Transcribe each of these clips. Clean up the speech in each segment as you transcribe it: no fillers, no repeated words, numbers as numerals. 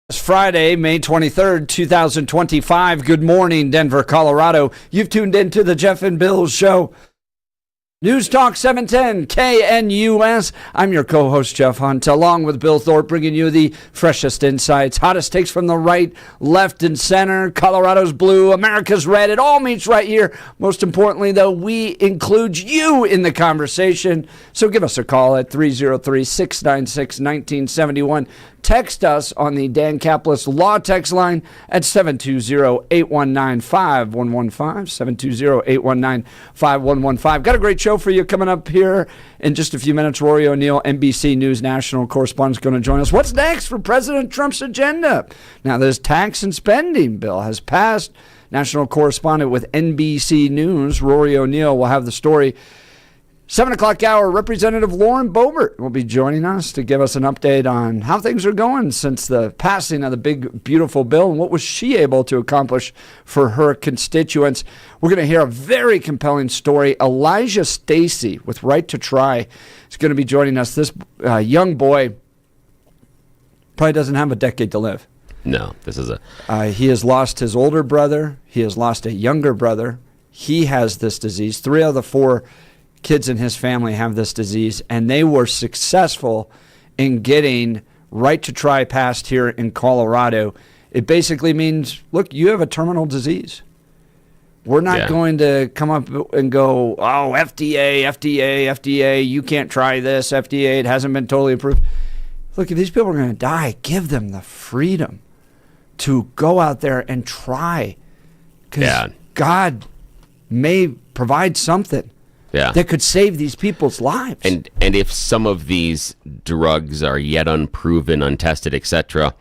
It's Friday, May 23rd, 2025. Good morning, Denver, Colorado. You've tuned into the Jeff and Bill Show. News Talk 710 KNUS. I'm your co-host, Jeff Hunt, along with Bill Thorpe, bringing you the freshest insights, hottest takes from the right, left, and center. Colorado's blue, America's red. It all meets right here. Most importantly, though, we include you in the conversation. So give us a call at 303-696-1971. Text us on the Dan Caplis Law text line at 720-819-5115, 720-819-5115. Got a great show for you coming up here in just a few minutes. Rory O'Neill, NBC News national correspondent, is going to join us. What's next for President Trump's agenda? Now, this tax and spending bill has passed. National correspondent with NBC News, Rory O'Neill, will have the story. 7 o'clock hour, Representative Lauren Boebert will be joining us to give us an update on how things are going since the passing of the big, beautiful bill and what was she able to accomplish for her constituents. We're going to hear a very compelling story. Elijah Stacy with Right to Try is going to be joining us. This young boy probably doesn't have a decade to live. No, this is he has lost his older brother. He has lost a younger brother. He has this disease. 3 of the 4 kids in his family have this disease, and they were successful in getting Right to Try passed here in Colorado. It basically means, look, you have a terminal disease. We're not going to come up and go, oh, FDA, you can't try this, FDA, it hasn't been totally approved. Look, if these people are going to die, give them the freedom to go out there and try. Because God may provide something that could save these people's lives. And if some of these drugs are yet unproven, untested, etc.,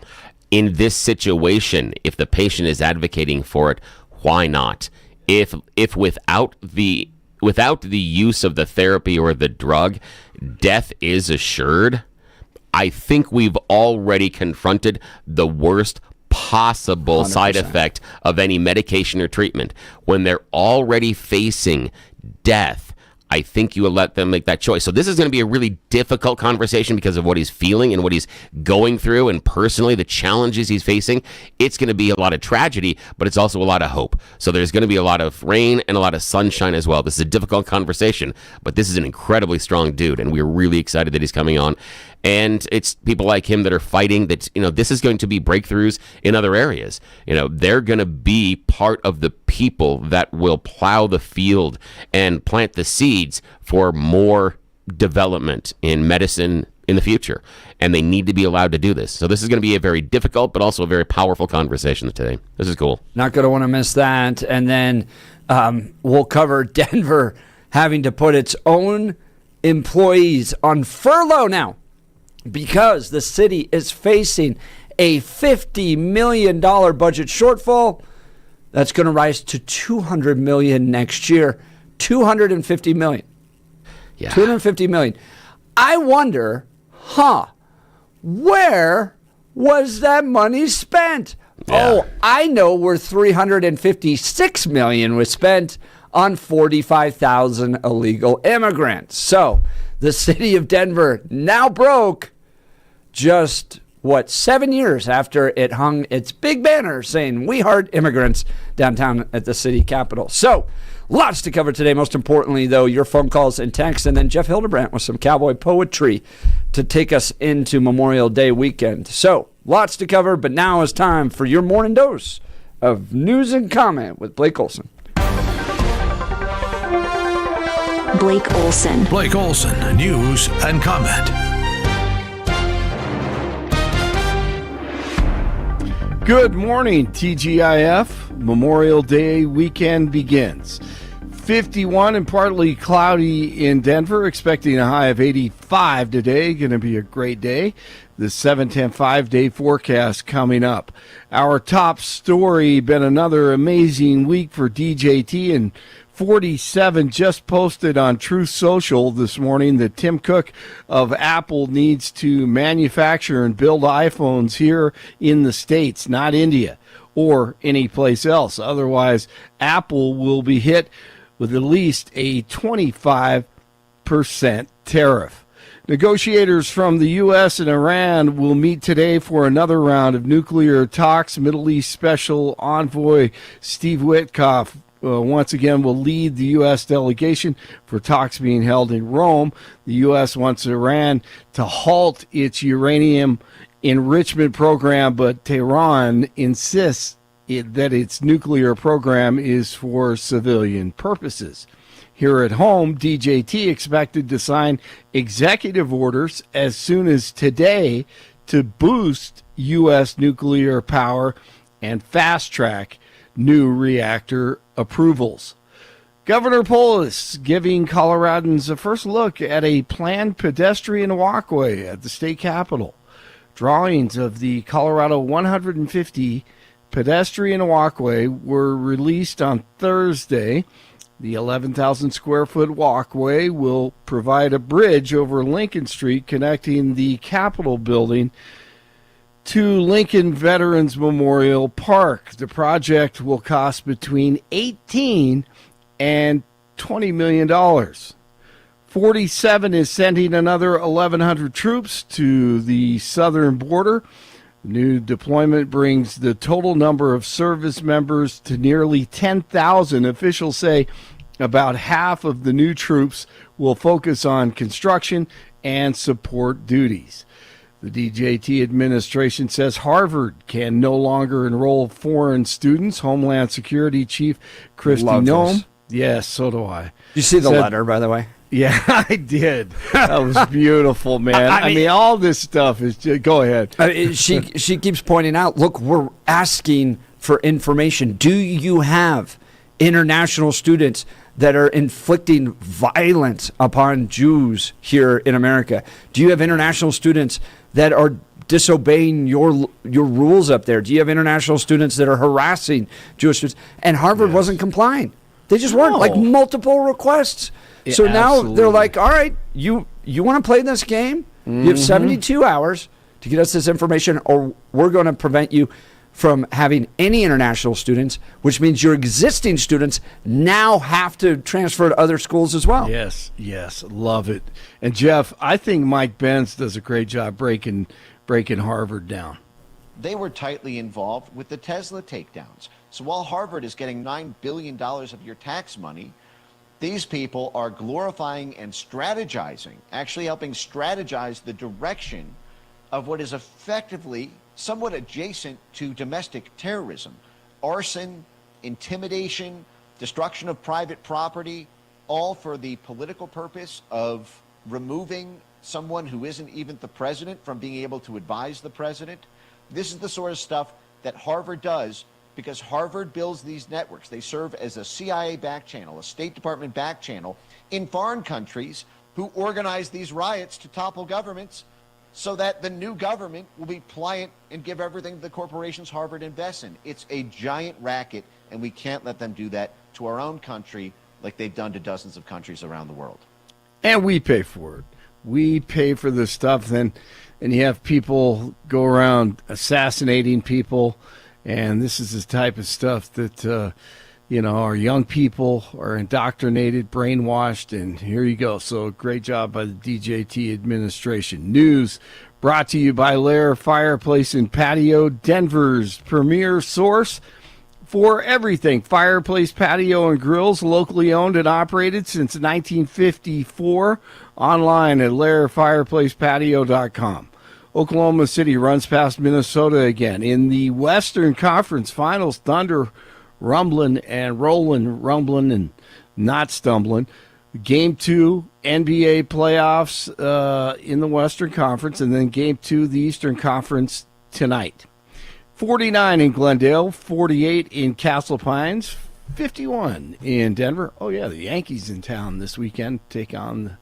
in this situation, if the patient is advocating for it, why not? If without the use of the therapy or the drug, death is assured, I think we've already confronted the worst possible 100%. Side effect of any medication or treatment. When they're already facing death, I think you will let them make that choice. So this is going to be a really difficult conversation because of what he's feeling and what he's going through, and personally the challenges he's facing. It's going to be a lot of tragedy, but it's also a lot of hope. So there's going to be a lot of rain and a lot of sunshine as well. This is a difficult conversation, but this is an incredibly strong dude, and we're really excited that he's coming on. And it's people like him that are fighting that, this is going to be breakthroughs in other areas. They're going to be part of the people that will plow the field and plant the seeds for more development in medicine in the future. And they need to be allowed to do this. So this is going to be a very difficult, but also a very powerful conversation today. This is cool. Not going to want to miss that. And then we'll cover Denver having to put its own employees on furlough now, because the city is facing a $50 million budget shortfall that's going to rise to $200 million next year. $250 million. Yeah. $250 million. I wonder, where was that money spent? Yeah. Oh, I know where $356 million was spent on 45,000 illegal immigrants. So the city of Denver now broke just, 7 years after it hung its big banner saying, "We heart immigrants," downtown at the city capitol. So lots to cover today. Most importantly, though, your phone calls and texts, and then Jeff Hildebrandt with some cowboy poetry to take us into Memorial Day weekend. So lots to cover, but now is time for your morning dose of news and comment with Blake Olson. Blake Olson. Blake Olson, news and comment. Good morning, TGIF. Memorial Day weekend begins. 51 and partly cloudy in Denver, expecting a high of 85 today. Going to be a great day. The 7-10 5-day forecast coming up. Our top story, been another amazing week for DJT, and 47 just posted on Truth Social this morning that Tim Cook of Apple needs to manufacture and build iPhones here in the States, not India or any place else. Otherwise, Apple will be hit with at least a 25% tariff. Negotiators from the U.S. and Iran will meet today for another round of nuclear talks. Middle East Special Envoy Steve Witkoff once again will lead the U.S. delegation for talks being held in Rome. The U.S. wants Iran to halt its uranium enrichment program, but Tehran insists that its nuclear program is for civilian purposes. Here at home, DJT expected to sign executive orders as soon as today to boost U.S. nuclear power and fast-track new reactor approvals. Governor Polis giving Coloradans a first look at a planned pedestrian walkway at the state capitol. Drawings of the Colorado 150 pedestrian walkway were released on Thursday. The 11,000 square foot walkway will provide a bridge over Lincoln Street connecting the Capitol building to Lincoln Veterans Memorial Park. The project will cost between $18 and $20 million. 47 is sending another 1,100 troops to the southern border. New deployment brings the total number of service members to nearly 10,000. Officials say about half of the new troops will focus on construction and support duties. The DJT administration says Harvard can no longer enroll foreign students. Homeland Security Chief Kristi Noem. Yes, so do I. You see the letter, by the way? Yeah, I did. That was beautiful, man. I mean, all this stuff is just, go ahead. She keeps pointing out, look, we're asking for information. Do you have international students that are inflicting violence upon Jews here in America? Do you have international students that are disobeying your rules up there? Do you have international students that are harassing Jewish students? And Harvard wasn't complying. They just weren't, like multiple requests. Yeah, so now absolutely. they're like, all right, you want to play this game? You have 72 hours to get us this information, or we're going to prevent you from having any international students, which means your existing students now have to transfer to other schools as well. Yes, love it. And Jeff, I think Mike Benz does a great job breaking Harvard down. They were tightly involved with the Tesla takedowns. So while Harvard is getting $9 billion of your tax money, these people are glorifying and strategizing, actually helping strategize the direction of what is effectively somewhat adjacent to domestic terrorism. Arson, intimidation, destruction of private property, all for the political purpose of removing someone who isn't even the president from being able to advise the president. This is the sort of stuff that Harvard does because Harvard builds these networks. They serve as a CIA back channel, a State Department back channel in foreign countries who organize these riots to topple governments so that the new government will be pliant and give everything to the corporations Harvard invests in. It's a giant racket, and we can't let them do that to our own country like they've done to dozens of countries around the world. And we pay for it. We pay for this stuff, and you have people go around assassinating people. And this is the type of stuff that, our young people are indoctrinated, brainwashed, and here you go. So great job by the DJT administration. News brought to you by Lair Fireplace and Patio, Denver's premier source for everything. Fireplace, patio, and grills, locally owned and operated since 1954. Online at lairfireplacepatio.com. Oklahoma City runs past Minnesota again. In the Western Conference Finals, Thunder rumbling and rolling, rumbling and not stumbling. Game 2, NBA playoffs in the Western Conference, and then Game 2, the Eastern Conference tonight. 49 in Glendale, 48 in Castle Pines, 51 in Denver. Oh, yeah, the Yankees in town this weekend take on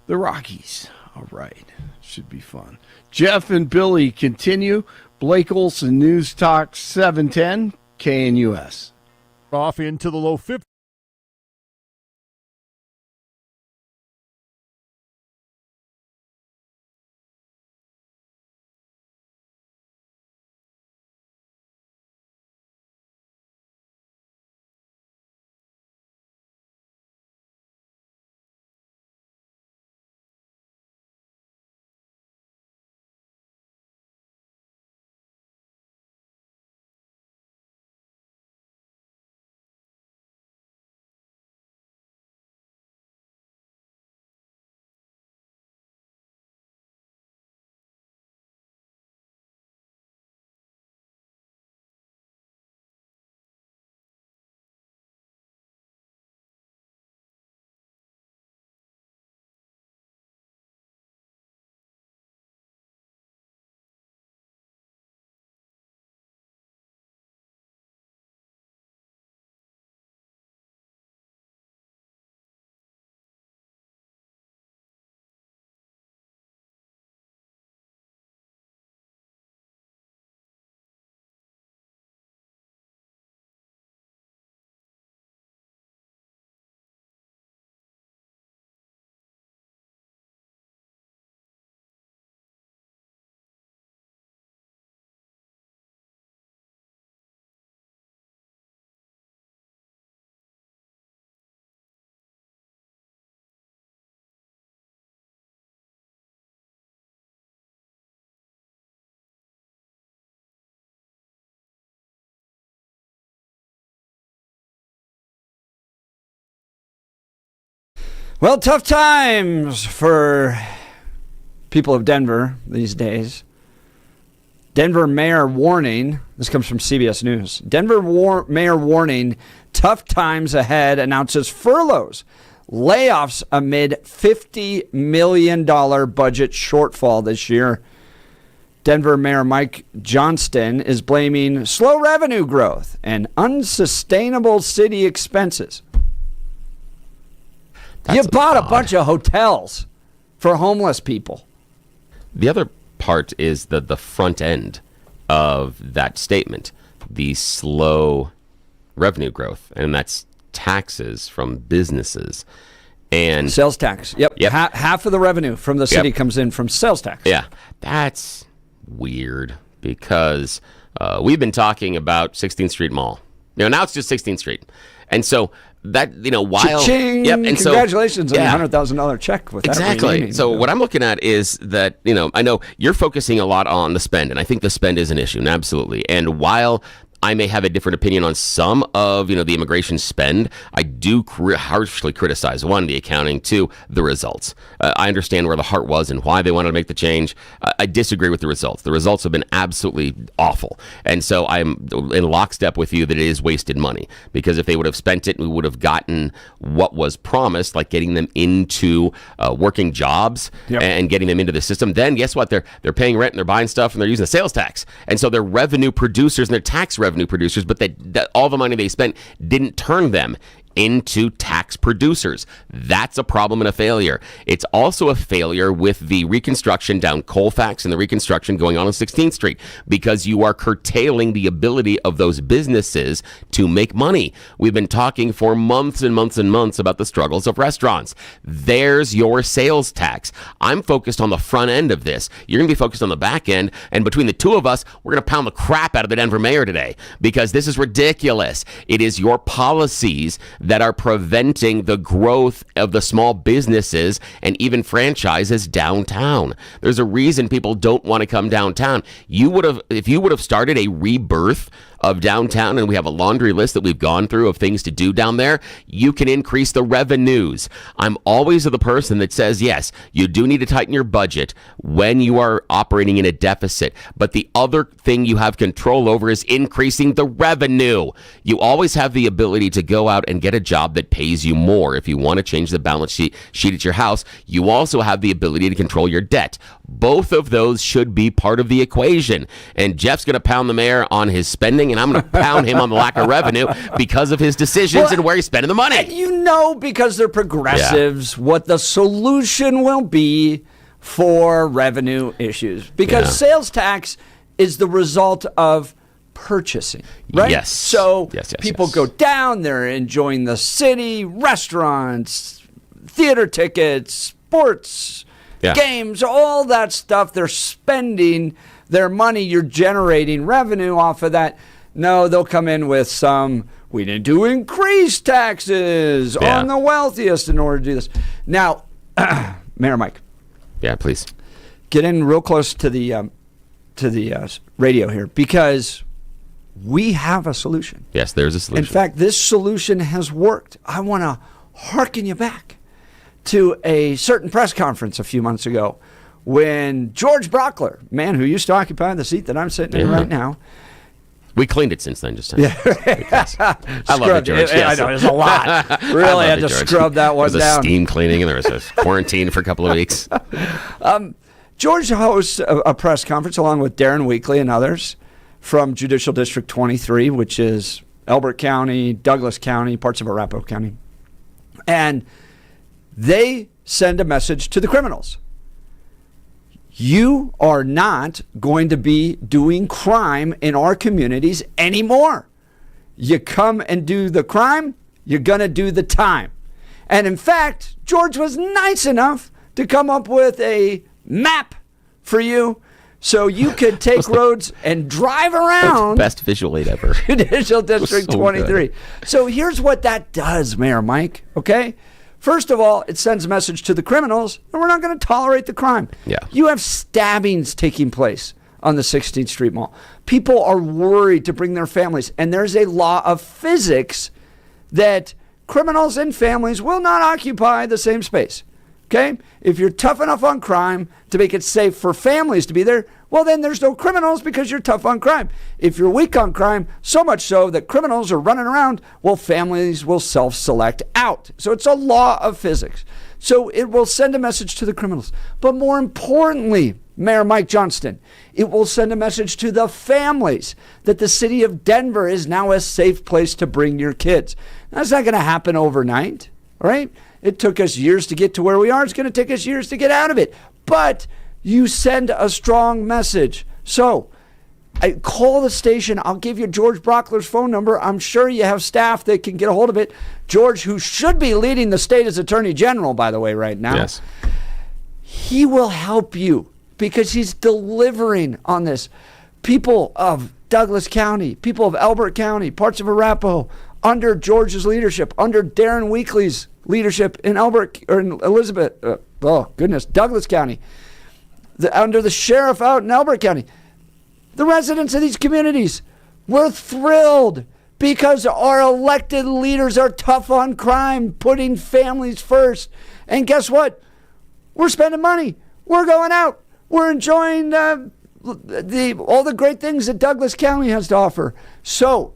the Rockies. All right, should be fun. Jeff and Billy continue. Blake Olson, News Talk 710, KNUS. Off into the low 50s. Well, tough times for people of Denver these days. Denver mayor warning. This comes from CBS News. Denver mayor warning, tough times ahead, announces furloughs, layoffs amid $50 million budget shortfall this year. Denver Mayor Mike Johnston is blaming slow revenue growth and unsustainable city expenses. You bought a bunch of hotels for homeless people. The other part is the front end of that statement, the slow revenue growth, and that's taxes from businesses and sales tax. Yep. Half of the revenue from the city comes in from sales tax. Yeah, that's weird because we've been talking about 16th Street Mall. Now it's just 16th Street, and so that while Cha-ching! Yep, and congratulations so, on the $100,000 check with that. Exactly. So what I'm looking at is that I know you're focusing a lot on the spend, and I think the spend is an issue, and absolutely. And while I may have a different opinion on some of the immigration spend, I do harshly criticize, one, the accounting, two, the results. I understand where the heart was and why they wanted to make the change. I disagree with the results. The results have been absolutely awful. And so I'm in lockstep with you that it is wasted money, because if they would have spent it, we would have gotten what was promised, like getting them into working jobs and getting them into the system. Then guess what? They're paying rent and they're buying stuff and they're using the sales tax. And so they're revenue producers and they're tax revenue producers, but that all the money they spent didn't turn them into tax producers. That's a problem and a failure. It's also a failure with the reconstruction down Colfax and the reconstruction going on 16th Street, because you are curtailing the ability of those businesses to make money. We've been talking for months and months and months about the struggles of restaurants. There's your sales tax. I'm focused on the front end of this. You're going to be focused on the back end, and between the two of us, we're going to pound the crap out of the Denver mayor today, because this is ridiculous. It is your policies that are preventing the growth of the small businesses and even franchises downtown. There's a reason people don't want to come downtown. If you would have started a rebirth of downtown, and we have a laundry list that we've gone through of things to do down there, you can increase the revenues. I'm always the person that says, yes, you do need to tighten your budget when you are operating in a deficit. But the other thing you have control over is increasing the revenue. You always have the ability to go out and get a job that pays you more. If you want to change the balance sheet at your house, you also have the ability to control your debt. Both of those should be part of the equation. And Jeff's going to pound the mayor on his spending, and I'm going to pound him on the lack of revenue because of his decisions and where he's spending the money. Because they're progressives, what the solution will be for revenue issues. Because sales tax is the result of purchasing, right? Yes. So people go down, they're enjoying the city, restaurants, theater tickets, sports, games, all that stuff. They're spending their money. You're generating revenue off of that. No, they'll come in with we need to increase taxes on the wealthiest in order to do this. Now, Mayor Mike. Yeah, please. Get in real close to the radio here, because we have a solution. Yes, there's a solution. In fact, this solution has worked. I want to hearken you back to a certain press conference a few months ago when George Brockler, man who used to occupy the seat that I'm sitting in right now. We cleaned it since then, just saying. I love it, George. I know, there's a lot. Really had to scrub that one down. There was a steam cleaning, and there was a quarantine for a couple of weeks. George hosts a press conference along with Darren Weekly and others from Judicial District 23, which is Elbert County, Douglas County, parts of Arapahoe County. And they send a message to the criminals. You are not going to be doing crime in our communities anymore. You come and do the crime, you're going to do the time. And in fact, George was nice enough to come up with a map for you so you could take roads and drive around. Best visual aid ever. Judicial District 23. Good. So here's what that does, Mayor Mike, okay? First of all, it sends a message to the criminals, and we're not going to tolerate the crime. Yeah. You have stabbings taking place on the 16th Street Mall. People are worried to bring their families, and there's a law of physics that criminals and families will not occupy the same space. Okay? If you're tough enough on crime to make it safe for families to be there, well, then there's no criminals because you're tough on crime. If you're weak on crime, so much so that criminals are running around, well, families will self-select out. So it's a law of physics. So it will send a message to the criminals. But more importantly, Mayor Mike Johnston, it will send a message to the families that the city of Denver is now a safe place to bring your kids. That's not going to happen overnight, all right? It took us years to get to where we are. It's going to take us years to get out of it. But you send a strong message. So I call the station. I'll give you George Brockler's phone number. I'm sure you have staff that can get a hold of it. George, who should be leading the state as Attorney General, by the way, right now. Yes. He will help you because he's delivering on this. People of Douglas County, people of Elbert County, parts of Arapahoe, under George's leadership, under Darren Weekly's leadership in Elbert or in Douglas County, under the sheriff out in Elbert County, the residents of these communities were thrilled because our elected leaders are tough on crime, putting families first. And guess what? We're spending money. We're going out. We're enjoying all the great things that Douglas County has to offer. So,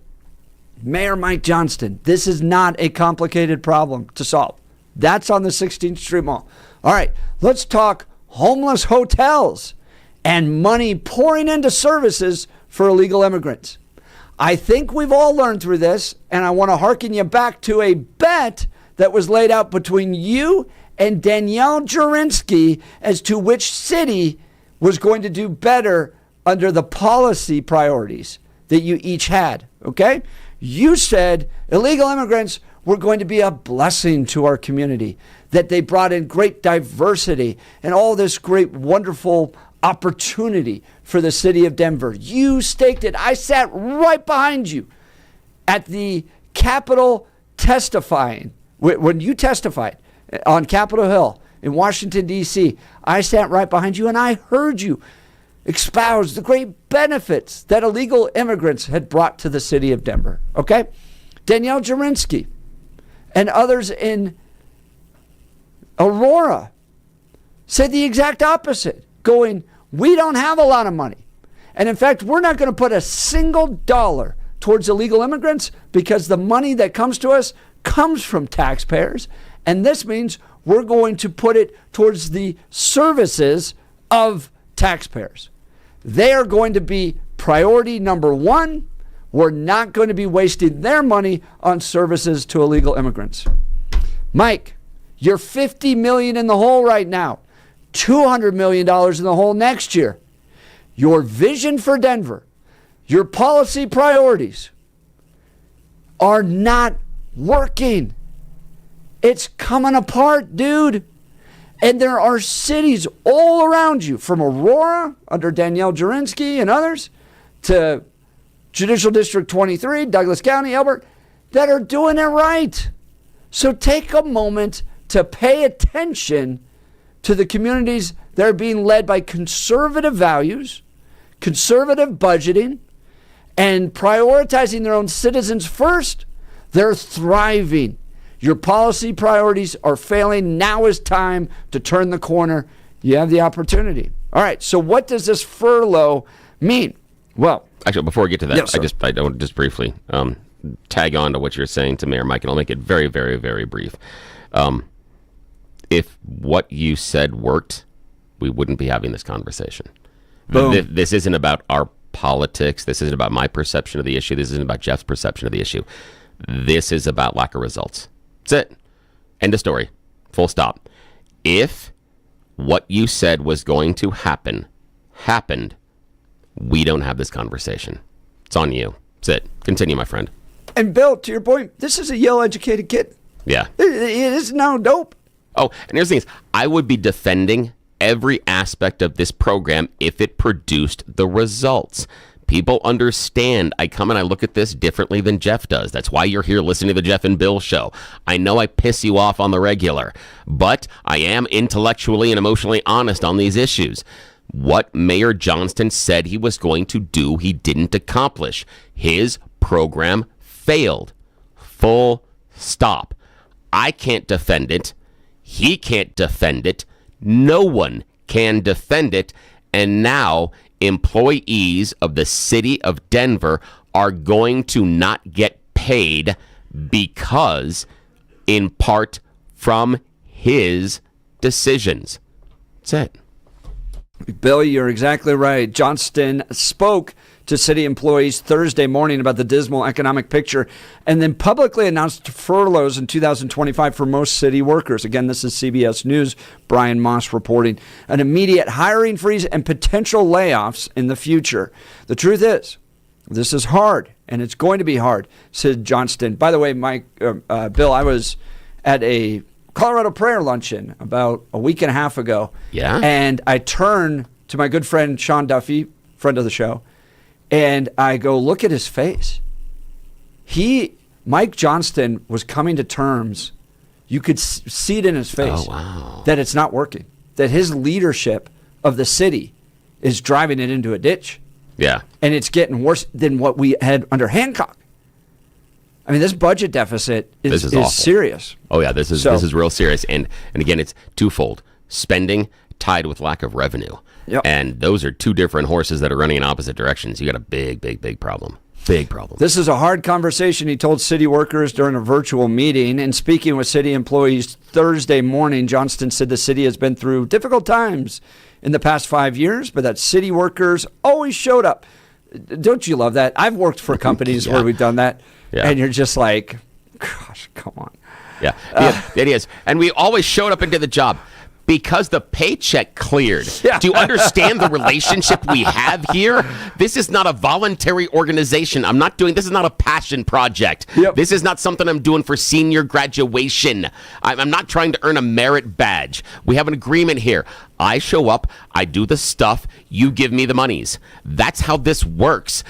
Mayor Mike Johnston, this is not a complicated problem to solve. That's on the 16th Street Mall. All right, let's talk homeless hotels and money pouring into services for illegal immigrants. I think we've all learned through this, and I want to hearken you back to a bet that was laid out between you and Danielle Jurinsky as to which city was going to do better under the policy priorities that you each had, okay? You said illegal immigrants were going to be a blessing to our community, that they brought in great diversity and all this great, wonderful opportunity for the city of Denver. You staked it. I sat right behind you at the Capitol testifying. When you testified on Capitol Hill in Washington, D.C., I sat right behind you and I heard you espouse the great benefits that illegal immigrants had brought to the city of Denver. Okay? Danielle Jurinsky and others in Aurora said the exact opposite, going, we don't have a lot of money. And in fact, we're not going to put a single dollar towards illegal immigrants because the money that comes to us comes from taxpayers. And this means we're going to put it towards the services of taxpayers. They are going to be priority number one. We're not going to be wasting their money on services to illegal immigrants. Mike, you're $50 million in the hole right now. $200 million in the hole next year. Your vision for Denver, your policy priorities are not working. It's coming apart, dude. And there are cities all around you, from Aurora, under Danielle Jurinsky and others, to Judicial District 23, Douglas County, Elbert, that are doing it right. So take a moment to pay attention to the communities that are being led by conservative values, conservative budgeting, and prioritizing their own citizens first. They're thriving. Your policy priorities are failing. Now is time to turn the corner. You have the opportunity. All right, so what does this furlough mean? Well, actually, before we get to that, yes, I don't just briefly tag on to what you're saying to Mayor Mike, and I'll make it very, very, very brief. If what you said worked, we wouldn't be having this conversation. Boom. This isn't about our politics. This isn't about my perception of the issue. This isn't about Jeff's perception of the issue. This is about lack of results. That's it. End of story. Full stop. If what you said was going to happen happened, we don't have this conversation. It's on you. That's it. Continue, my friend. And Bill, to your point, this is a Yale-educated kid. Yeah. It is no dope. Oh, and here's the thing is, I would be defending every aspect of this program if it produced the results. People understand I come and I look at this differently than Jeff does. That's why you're here listening to the Jeff and Bill show. I know I piss you off on the regular, but I am intellectually and emotionally honest on these issues. What Mayor Johnston said he was going to do, he didn't accomplish. His program failed. Full stop. I can't defend it. He can't defend it. No one can defend it. And now employees of the city of Denver are going to not get paid because, in part, from his decisions. That's it. Bill, you're exactly right. Johnston spoke to city employees Thursday morning about the dismal economic picture and then publicly announced furloughs in 2025 for most city workers. Again, this is CBS News. Brian Moss reporting an immediate hiring freeze and potential layoffs in the future. The truth is, this is hard, and it's going to be hard, said Johnston. By the way, Bill, I was at a Colorado prayer luncheon about a week and a half ago. Yeah. And I turn to my good friend Sean Duffy, friend of the show, and I go, look at his face. Mike Johnston was coming to terms. You could see it in his face that it's not working, that his leadership of the city is driving it into a ditch. Yeah. And it's getting worse than what we had under Hancock. I mean, this budget deficit is serious. Oh, yeah, this is real serious. And again, it's twofold. Spending tied with lack of revenue. Yep. And those are two different horses that are running in opposite directions. You got a big, big, big problem. Big problem. This is a hard conversation, he told city workers during a virtual meeting. And speaking with city employees Thursday morning, Johnston said the city has been through difficult times in the past 5 years, but that city workers always showed up. Don't you love that? I've worked for companies where we've done that, and you're just like, gosh, come on. Yeah, it is. And we always showed up into the job because the paycheck cleared. Yeah. Do you understand the relationship we have here? This is not a voluntary organization. This is not a passion project. Yep. This is not something I'm doing for senior graduation. I'm not trying to earn a merit badge. We have an agreement here. I show up, I do the stuff, you give me the monies. That's how this works.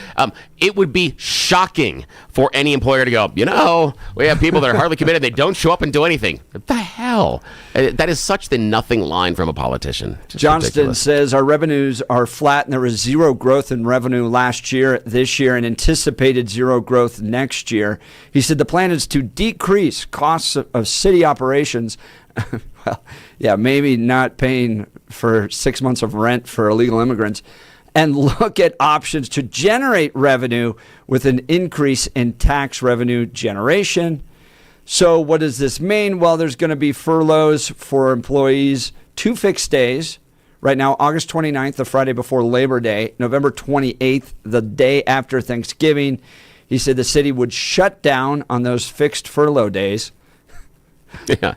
It would be shocking for any employer to go, we have people that are hardly committed, they don't show up and do anything. What the hell? That is such the nothing line from a politician. Just Johnston ridiculous. says our revenues are flat and there was zero growth in revenue last year, this year, and anticipated zero growth next year. He said the plan is to decrease costs of city operations. Well, yeah, maybe not paying for 6 months of rent for illegal immigrants, and look at options to generate revenue with an increase in tax revenue generation. So what does this mean? Well, there's going to be furloughs for employees, 2 fixed days. Right now, August 29th, the Friday before Labor Day, November 28th, the day after Thanksgiving. He said the city would shut down on those fixed furlough days. Yeah.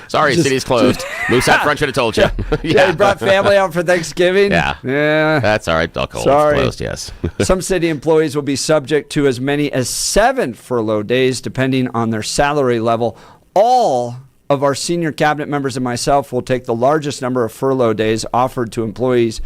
Sorry, city's closed. Moose out front should have told you. Yeah, he brought family out for Thanksgiving. Yeah. That's all right. I'll call Sorry. It's closed, yes. Some city employees will be subject to as many as 7 furlough days, depending on their salary level. All of our senior cabinet members and myself will take the largest number of furlough days offered to employees.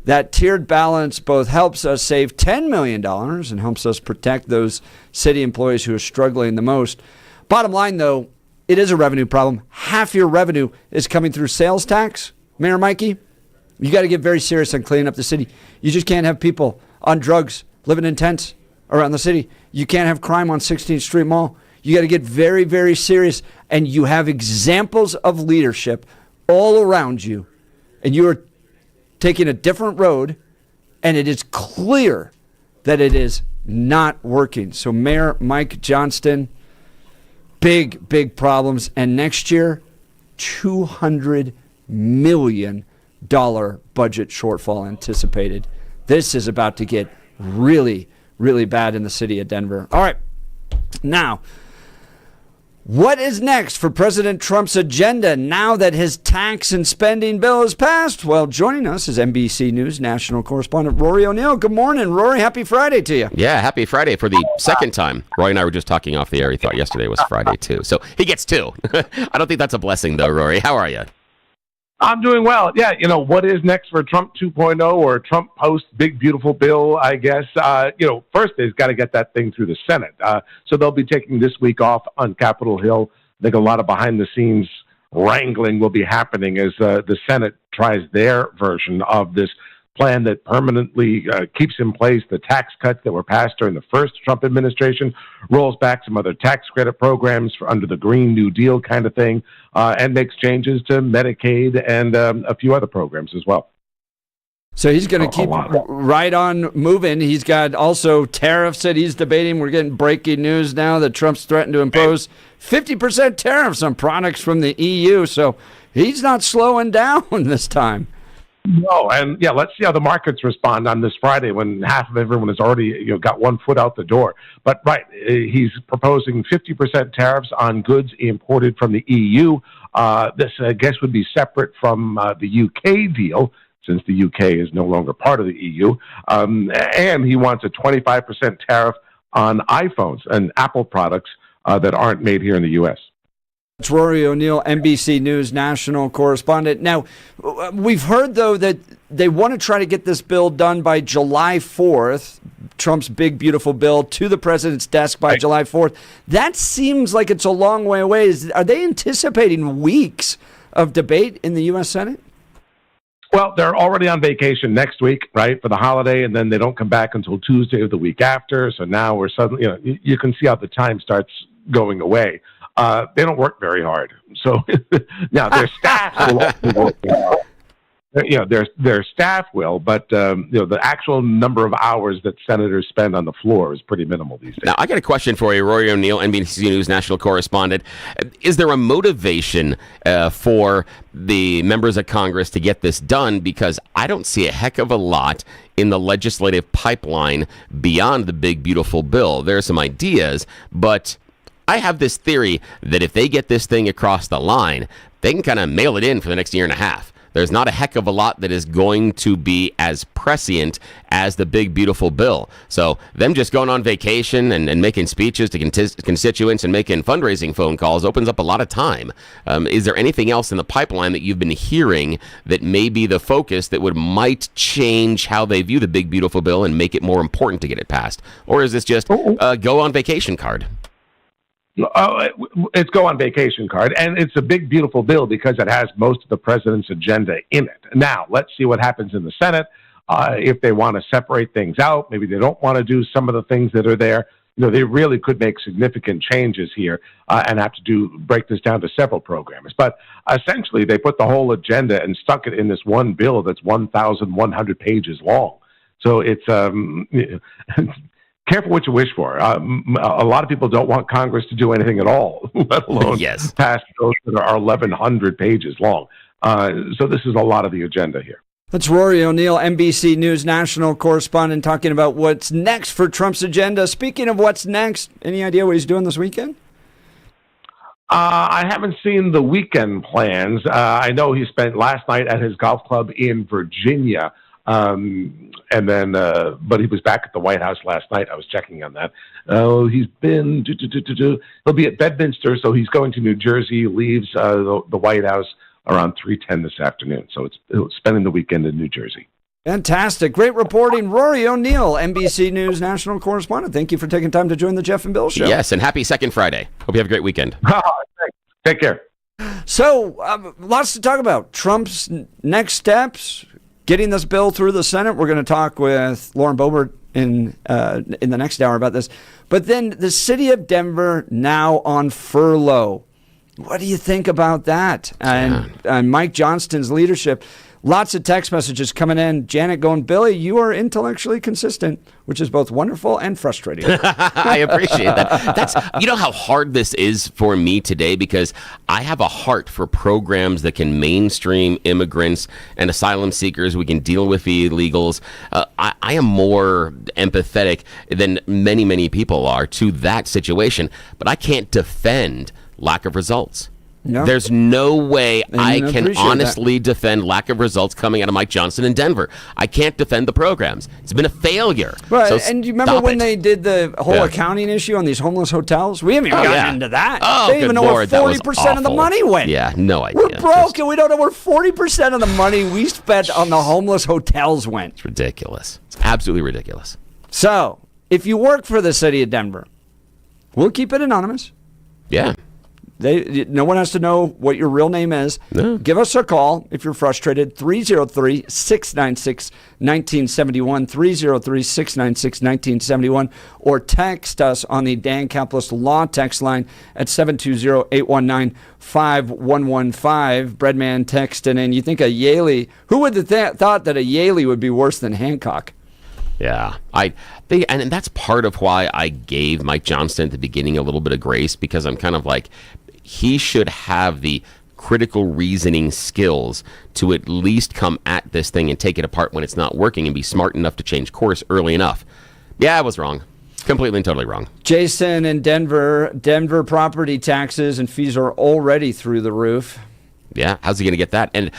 That tiered balance both helps us save $10 million and helps us protect those city employees who are struggling the most. Bottom line, though, it is a revenue problem. Half your revenue is coming through sales tax. Mayor Mikey, you got to get very serious on cleaning up the city. You just can't have people on drugs living in tents around the city. You can't have crime on 16th Street Mall. You got to get very, very serious. And you have examples of leadership all around you. And you are taking a different road. And it is clear that it is not working. So Mayor Mike Johnston, big, big problems. And next year, $200 million budget shortfall anticipated. This is about to get really, really bad in the city of Denver. All right. Now, what is next for President Trump's agenda now that his tax and spending bill is passed? Well, joining us is NBC News national correspondent Rory O'Neill. Good morning, Rory. Happy Friday to you. Yeah, happy Friday for the second time. Roy and I were just talking off the air. He thought yesterday was Friday, too. So he gets 2. I don't think that's a blessing, though, Rory. How are you? I'm doing well. Yeah, what is next for Trump 2.0 or Trump post big, beautiful bill, I guess? First they've got to get that thing through the Senate. So they'll be taking this week off on Capitol Hill. I think a lot of behind-the-scenes wrangling will be happening as the Senate tries their version of this plan that permanently keeps in place the tax cuts that were passed during the first Trump administration, rolls back some other tax credit programs for under the Green New Deal kind of thing, and makes changes to Medicaid and a few other programs as well. So he's going to keep right on moving. He's got also tariffs that he's debating. We're getting breaking news now that Trump's threatened to impose 50% tariffs on products from the EU. So he's not slowing down this time. No, and yeah, let's see how the markets respond on this Friday when half of everyone has already got one foot out the door. But right, he's proposing 50% tariffs on goods imported from the EU. This, I guess, would be separate from the UK deal, since the UK is no longer part of the EU. And he wants a 25% tariff on iPhones and Apple products that aren't made here in the U.S. It's Rory O'Neill, NBC News national correspondent. Now, we've heard, though, that they want to try to get this bill done by July 4th, Trump's big, beautiful bill, to the president's desk by July 4th. That seems like it's a long way away. Are they anticipating weeks of debate in the U.S. Senate? Well, they're already on vacation next week, right, for the holiday, and then they don't come back until Tuesday of the week after. So now we're suddenly, you can see how the time starts going away. They don't work very hard. So now their staff will, their staff will, but the actual number of hours that senators spend on the floor is pretty minimal these days. Now, I got a question for you, Rory O'Neill, NBC News national correspondent. Is there a motivation for the members of Congress to get this done? Because I don't see a heck of a lot in the legislative pipeline beyond the big, beautiful bill. There are some ideas, but I have this theory that if they get this thing across the line, they can kind of mail it in for the next year and a half. There's not a heck of a lot that is going to be as prescient as the big, beautiful bill. So them just going on vacation and making speeches to constituents and making fundraising phone calls opens up a lot of time. Is there anything else in the pipeline that you've been hearing that may be the focus that might change how they view the big, beautiful bill and make it more important to get it passed? Or is this just go on vacation card? It's go on vacation card, and it's a big, beautiful bill because it has most of the president's agenda in it. Now, let's see what happens in the Senate. If they want to separate things out, maybe they don't want to do some of the things that are there. They really could make significant changes here and have to break this down to several programs. But essentially, they put the whole agenda and stuck it in this one bill that's 1,100 pages long. So it's careful what you wish for. A lot of people don't want Congress to do anything at all, let alone pass bills that are 1,100 pages long. So this is a lot of the agenda here. That's Rory O'Neill, NBC News national correspondent, talking about what's next for Trump's agenda. Speaking of what's next, any idea what he's doing this weekend? I haven't seen the weekend plans. I know he spent last night at his golf club in Virginia. And then, but he was back at the White House last night. I was checking on that. He's been, he'll be at Bedminster, so he's going to New Jersey, leaves the White House around 3:10 this afternoon. So it's spending the weekend in New Jersey. Fantastic. Great reporting. Rory O'Neill, NBC News national correspondent. Thank you for taking time to join the Jeff and Bill Show. Yes, and happy second Friday. Hope you have a great weekend. Take care. So, lots to talk about. Trump's next steps, getting this bill through the Senate. We're going to talk with Lauren Boebert in the next hour about this. But then the city of Denver now on furlough. What do you think about that? And Mike Johnston's leadership. Lots of text messages coming in. Janet going, Billy, you are intellectually consistent, which is both wonderful and frustrating. I appreciate that. That's how hard this is for me today, because I have a heart for programs that can mainstream immigrants and asylum seekers. We can deal with the illegals. I am more empathetic than many, many people are to that situation, but I can't defend lack of results. No. There's no way I can honestly defend lack of results coming out of Mike Johnston in Denver. I can't defend the programs. It's been a failure. Right. So and you remember when they did the whole accounting issue on these homeless hotels? We haven't even gotten into that. Oh, they don't even know where 40% of the money went. Yeah, no idea. We're broke and we don't know where 40% of the money we spent on the homeless hotels went. It's ridiculous. It's absolutely ridiculous. So, if you work for the city of Denver, we'll keep it anonymous. Yeah. No one has to know what your real name is. No. Give us a call if you're frustrated. 303-696-1971, 303-696-1971, or text us on the Dan Caplis Law text line at 720-819-5115. Breadman texting in. You think a Yaley, who would have thought that a Yaley would be worse than Hancock? Yeah, and that's part of why I gave Mike Johnston at the beginning a little bit of grace, because I'm kind of like, he should have the critical reasoning skills to at least come at this thing and take it apart when it's not working and be smart enough to change course early enough. Yeah, I was wrong. Completely and totally wrong. Jason in Denver property taxes and fees are already through the roof. Yeah, how's he going to get that? And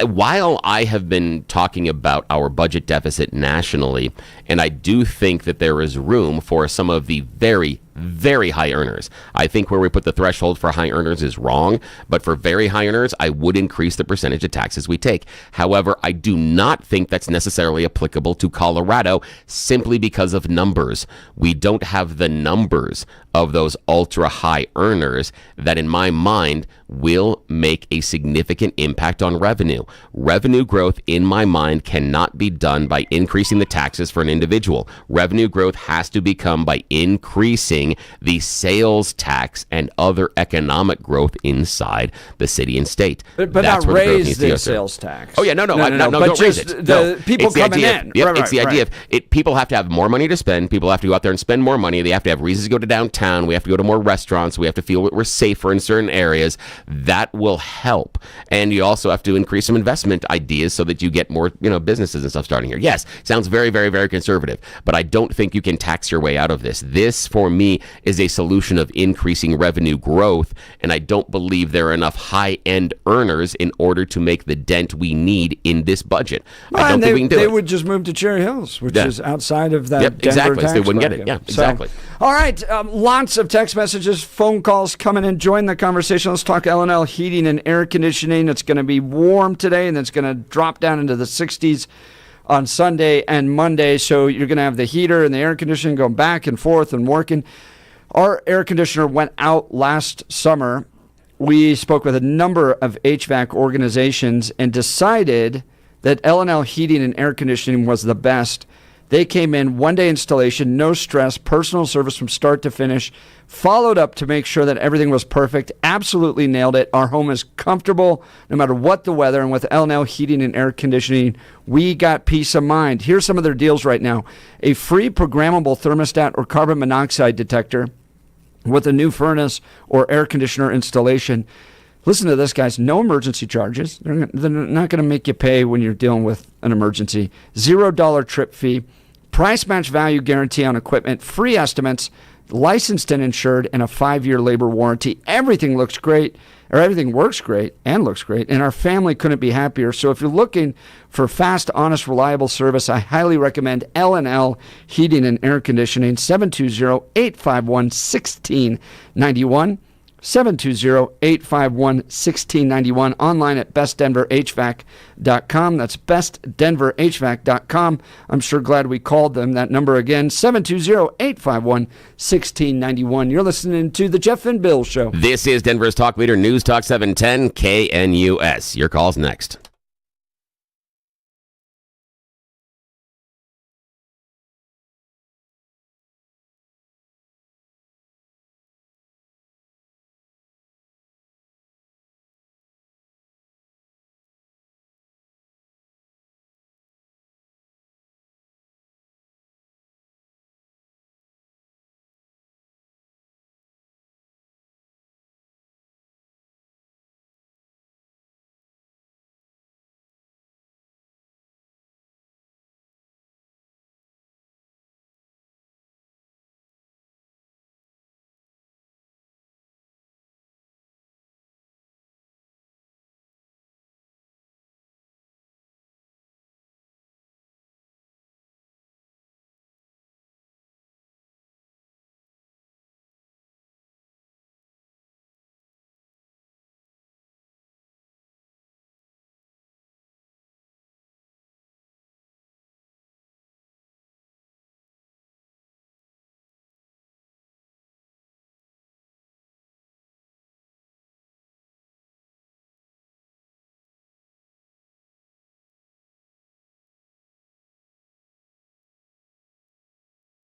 while I have been talking about our budget deficit nationally, and I do think that there is room for some of the very, very high earners. I think where we put the threshold for high earners is wrong, but for very high earners, I would increase the percentage of taxes we take. However, I do not think that's necessarily applicable to Colorado simply because of numbers. We don't have the numbers of those ultra high earners that in my mind will make a significant impact on revenue. Revenue growth in my mind cannot be done by increasing the taxes for an individual. Revenue growth has to become by increasing the sales tax and other economic growth inside the city and state. But that's not where the growth raise needs to the go sales tax. Oh yeah, no, But don't raise just it. the No. people It's the coming idea in. Yep, Right, it's the right, idea of it. People have to have more money to spend. People have to go out there and spend more money. They have to have reasons to go to downtown. We have to go to more restaurants. We have to feel we're safer in certain areas. That will help. And you also have to increase some investment ideas so that you get more, businesses and stuff starting here. Yes, sounds very, very, very conservative, but I don't think you can tax your way out of this. This, for me, is a solution of increasing revenue growth, and I don't believe there are enough high-end earners in order to make the dent we need in this budget. I don't think we can do it. They would just move to Cherry Hills, which is outside of that Denver exactly. tax So they wouldn't get it. bracket. Yeah, exactly. All right, lots of text messages, phone calls coming in. Join the conversation. Let's talk L&L heating and air conditioning. It's going to be warm today, and it's going to drop down into the 60s on Sunday and Monday. So you're going to have the heater and the air conditioning going back and forth and working. Our air conditioner went out last summer. We spoke with a number of HVAC organizations and decided that L&L heating and air conditioning was the best. They came in, one-day installation, no stress, personal service from start to finish, followed up to make sure that everything was perfect, absolutely nailed it. Our home is comfortable no matter what the weather, and with L&L heating and air conditioning, we got peace of mind. Here's some of their deals right now. A free programmable thermostat or carbon monoxide detector with a new furnace or air conditioner installation. Listen to this, guys. No emergency charges. They're not going to make you pay when you're dealing with an emergency. $0 trip fee. Price match value guarantee on equipment. Free estimates. Licensed and insured, and a 5-year labor warranty. Everything looks great, or everything works great and looks great, and our family couldn't be happier. So if you're looking for fast, honest, reliable service, I highly recommend L&L Heating and Air Conditioning. 720-851-1691. 720-851-1691. Online at bestdenverhvac.com. That's bestdenverhvac.com. I'm sure glad we called them. That number again, 720-851-1691. You're listening to The Jeff and Bill Show. This is Denver's Talk Leader, News Talk 710 KNUS. Your call's next.